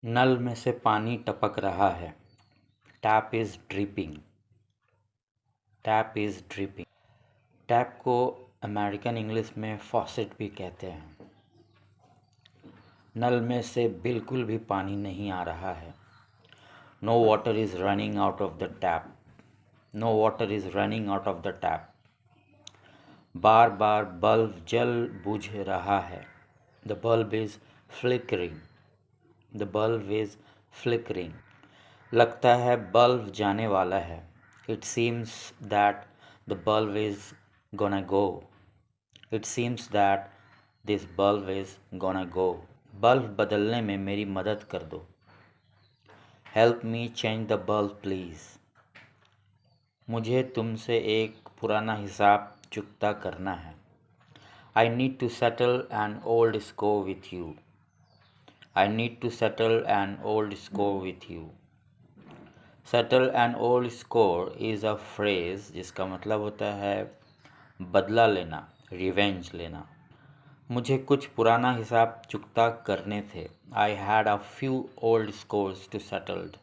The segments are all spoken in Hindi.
नल में से पानी टपक रहा है। Tap is dripping. Tap is dripping. Tap को अमेरिकन इंग्लिश में फॉसेट भी कहते हैं। नल में से बिल्कुल भी पानी नहीं आ रहा है। No water is running out of the tap. No water is running out of the tap. बार बार बल्ब जल बुझ रहा है। The bulb is flickering. The bulb is flickering. लगता है बल्ब जाने वाला है। It seems that the bulb is gonna go. It seems that this bulb is gonna go. Bulb बदलने में मेरी मदद कर दो। Help me change the bulb please. मुझे तुमसे एक पुराना हिसाब चुकता करना है। I need to settle an old score with you. I need to settle an old score with you. Settle an old score is a phrase जिसका मतलब होता है बदला लेना, रिवेंज लेना। मुझे कुछ पुराना हिसाब चुकता करने थे। I had a few old scores to settled.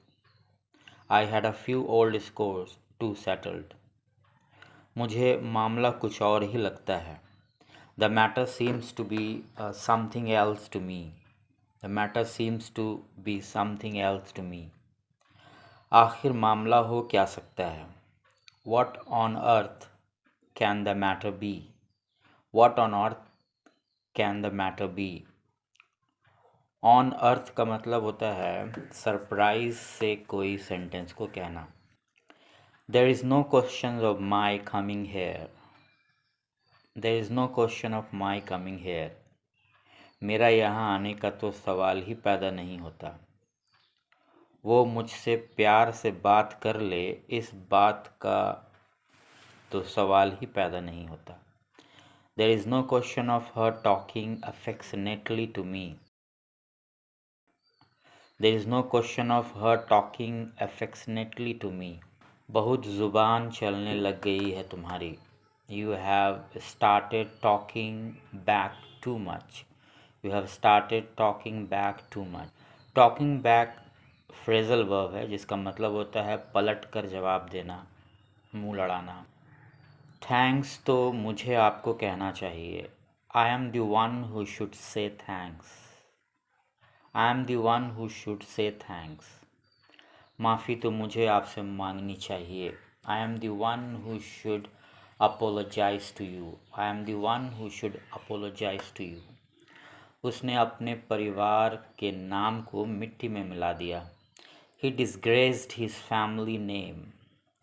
I had a few old scores to settled. मुझे मामला कुछ और ही लगता है। The matter seems to be something else to me. The matter seems to be something else to me. आखिर मामला हो क्या सकता है? What on earth can the matter be? What on earth can the matter be? On earth का मतलब होता है सरप्राइज से कोई सेंटेंस को कहना। There is no question of my coming here. There is no question of my coming here. मेरा यहाँ आने का तो सवाल ही पैदा नहीं होता। वो मुझसे प्यार से बात कर ले, इस बात का तो सवाल ही पैदा नहीं होता। There is no question of her talking affectionately to me. There is no question of her talking affectionately to me. बहुत ज़ुबान चलने लग गई है तुम्हारी। You have started talking back too much. You have started talking back too much. Talking back phrasal verb है जिसका मतलब होता है पलट कर जवाब देना, मुंह लड़ाना। थैंक्स तो मुझे आपको कहना चाहिए। I am the one who should say thanks. I am the one who should say thanks. माफ़ी तो मुझे आपसे मांगनी चाहिए। I am the one who should apologise to you. I am the one who should apologise to you. उसने अपने परिवार के नाम को मिट्टी में मिला दिया। He disgraced his family name,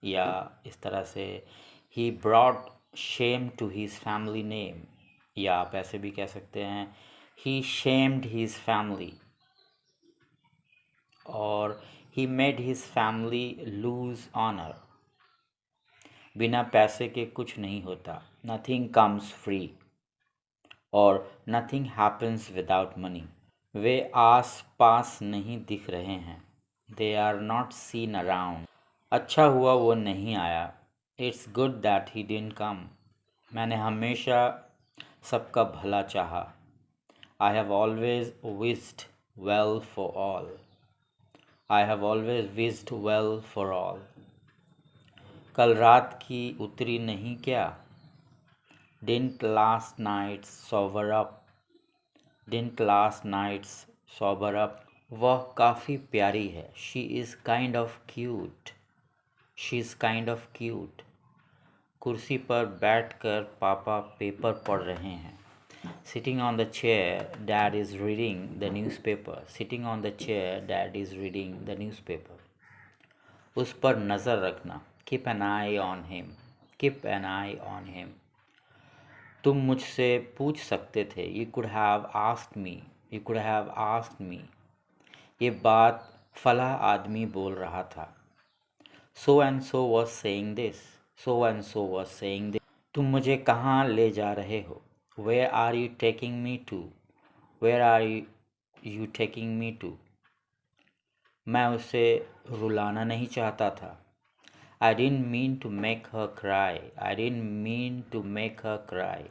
या इस तरह से he brought shame to his family name, या आप ऐसे भी कह सकते हैं ही शेम्ड हिज फैमिली, और he made his family lose honour. बिना पैसे के कुछ नहीं होता। नथिंग कम्स फ्री, और नथिंग हैपन्स विदाउट मनी। वे आस पास नहीं दिख रहे हैं। They are not seen around. अच्छा हुआ वो नहीं आया। It's good that he didn't come. मैंने हमेशा सबका भला चाहा। I have always wished well for all. I have always wished well for all. कल रात की उतरी नहीं क्या? Didn't last night sober up. Didn't last nights sober up. वह काफ़ी प्यारी है। She is kind of cute. She is kind of cute. कुर्सी पर बैठकर पापा पेपर पढ़ रहे हैं। Sitting on the chair dad is reading the newspaper. Sitting on the chair dad is reading the newspaper. उस पर नज़र रखना। Keep an eye on him. Keep an eye on him. तुम मुझसे पूछ सकते थे। You could have asked me. You could have asked me. ये बात फलां आदमी बोल रहा था। So and so was saying this. So and so was saying this. तुम मुझे कहाँ ले जा रहे हो? Where are you taking me to? Where are you taking me to? मैं उसे रुलाना नहीं चाहता था। I didn't mean to make her cry. I didn't mean to make her cry.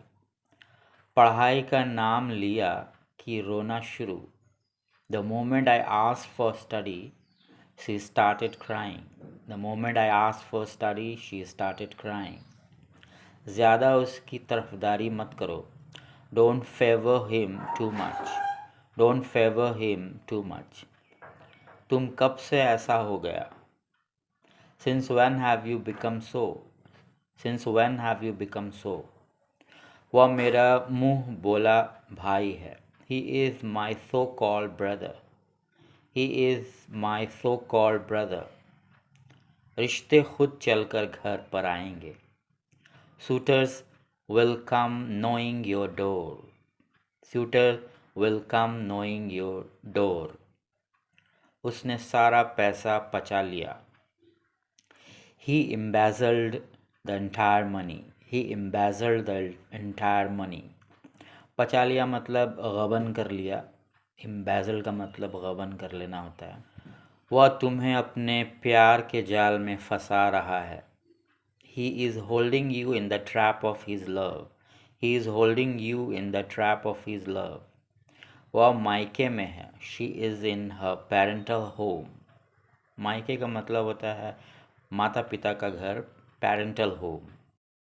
पढ़ाई का नाम लिया कि रोना शुरू। The moment I asked for study, she started crying. The moment I asked for study, she started crying. ज़्यादा उसकी तरफदारी मत करो. Don't favor him too much. Don't favor him too much. तुम कब से ऐसा हो गया? Since when have you become so? Since when have you become so? वह मेरा मुँह बोला भाई है. He is my so-called brother. He is my so-called brother. रिश्ते खुद चलकर घर पर आएंगे. Suitors will come knowing your door. Suitor will come knowing your door. उसने सारा पैसा पचा लिया. He embezzled the entire money. He embezzled the entire money. पचा लिया मतलब गबन कर लिया. Embezzle का मतलब गबन कर लेना होता है. वह तुम्हें अपने प्यार के जाल में फंसा रहा है. He is holding you in the trap of his love. He is holding you in the trap of his love. वह मायके में है. She is in her parental home. मायके का मतलब होता है माता पिता का घर, parental home.